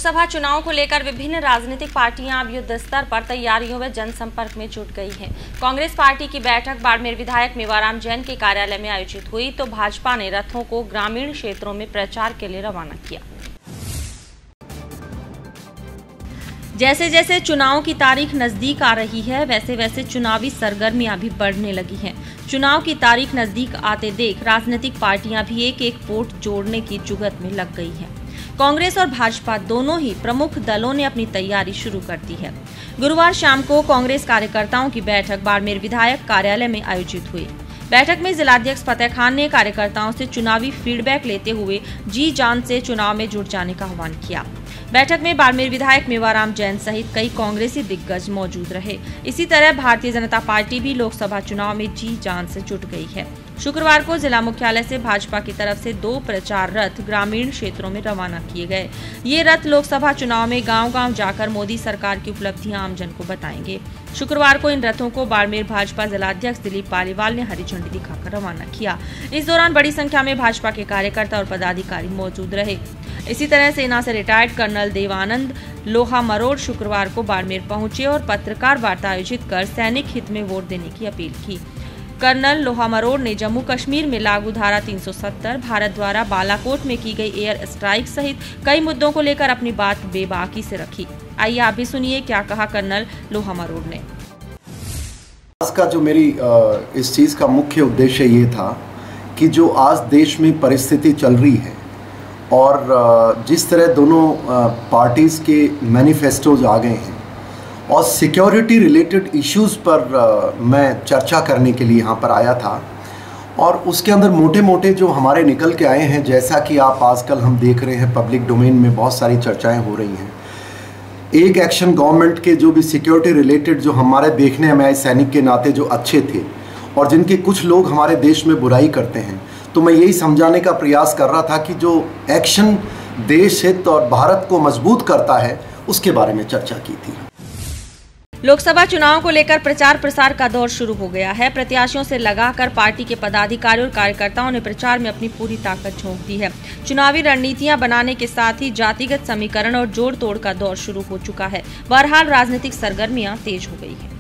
लोकसभा चुनाव को लेकर विभिन्न राजनीतिक पार्टियां अब युद्ध स्तर पर तैयारियों व जनसंपर्क में जुट गई हैं। कांग्रेस पार्टी की बैठक बाड़मेर विधायक मेवाराम जैन के कार्यालय में आयोजित हुई तो भाजपा ने रथों को ग्रामीण क्षेत्रों में प्रचार के लिए रवाना किया। जैसे जैसे चुनाव की तारीख नजदीक आ रही है वैसे वैसे चुनावी सरगर्मियां भी बढ़ने लगी हैं। चुनाव की तारीख नजदीक आते देख राजनीतिक पार्टियां भी एक एक वोट जोड़ने की जुगत में लग गई हैं। कांग्रेस और भाजपा दोनों ही प्रमुख दलों ने अपनी तैयारी शुरू कर दी है। गुरुवार शाम को कांग्रेस कार्यकर्ताओं की बैठक बाड़मेर विधायक कार्यालय में आयोजित हुई। बैठक में जिलाध्यक्ष फतेह खान ने कार्यकर्ताओं से चुनावी फीडबैक लेते हुए जी जान से चुनाव में जुट जाने का आह्वान किया। बैठक में बाड़मेर विधायक मेवाराम जैन सहित कई कांग्रेसी दिग्गज मौजूद रहे। इसी तरह भारतीय जनता पार्टी भी लोकसभा चुनाव में जी जान से जुट गई है। शुक्रवार को जिला मुख्यालय से भाजपा की तरफ से 2 प्रचार रथ ग्रामीण क्षेत्रों में रवाना किए गए। ये रथ लोकसभा चुनाव में गांव-गांव जाकर मोदी सरकार की उपलब्धियां आमजन को बताएंगे। शुक्रवार को इन रथों को बाड़मेर भाजपा जिलाध्यक्ष दिलीप पालीवाल ने हरी झंडी दिखाकर रवाना किया। इस दौरान बड़ी संख्या में भाजपा के कार्यकर्ता और पदाधिकारी मौजूद रहे। इसी तरह सेना से रिटायर्ड कर्नल देवानंद लोहामरोड़ शुक्रवार को बाड़मेर पहुंचे और पत्रकार वार्ता आयोजित कर सैनिक हित में वोट देने की अपील की। कर्नल लोहामरोड़ ने जम्मू कश्मीर में लागू धारा 370, भारत द्वारा बालाकोट में की गई एयर स्ट्राइक सहित कई मुद्दों को लेकर अपनी बात बेबाकी से रखी। आइए आप भी सुनिए क्या कहा कर्नल लोहामरोड़ ने। आज का जो मेरी इस चीज़ का मुख्य उद्देश्य ये था कि जो आज देश में परिस्थिति चल रही है और जिस तरह दोनों पार्टीज़ के मैनिफेस्टोज आ गए हैं और सिक्योरिटी रिलेटेड इश्यूज़ पर मैं चर्चा करने के लिए यहाँ पर आया था और उसके अंदर मोटे मोटे जो हमारे निकल के आए हैं, जैसा कि आप आजकल हम देख रहे हैं पब्लिक डोमेन में बहुत सारी चर्चाएं हो रही हैं। एक एक्शन गवर्नमेंट के जो भी सिक्योरिटी रिलेटेड जो हमारे देखने में आए सैनिक के नाते जो अच्छे थे और जिनके कुछ लोग हमारे देश में बुराई करते हैं, तो मैं यही समझाने का प्रयास कर रहा था कि जो एक्शन देश हित और भारत को मजबूत करता है उसके बारे में चर्चा की थी। लोकसभा चुनाव को लेकर प्रचार प्रसार का दौर शुरू हो गया है। प्रत्याशियों से लगाकर पार्टी के पदाधिकारियों और कार्यकर्ताओं ने प्रचार में अपनी पूरी ताकत झोंक दी है। चुनावी रणनीतियां बनाने के साथ ही जातिगत समीकरण और जोड़ तोड़ का दौर शुरू हो चुका है। बहरहाल राजनीतिक सरगर्मियां तेज हो गई है।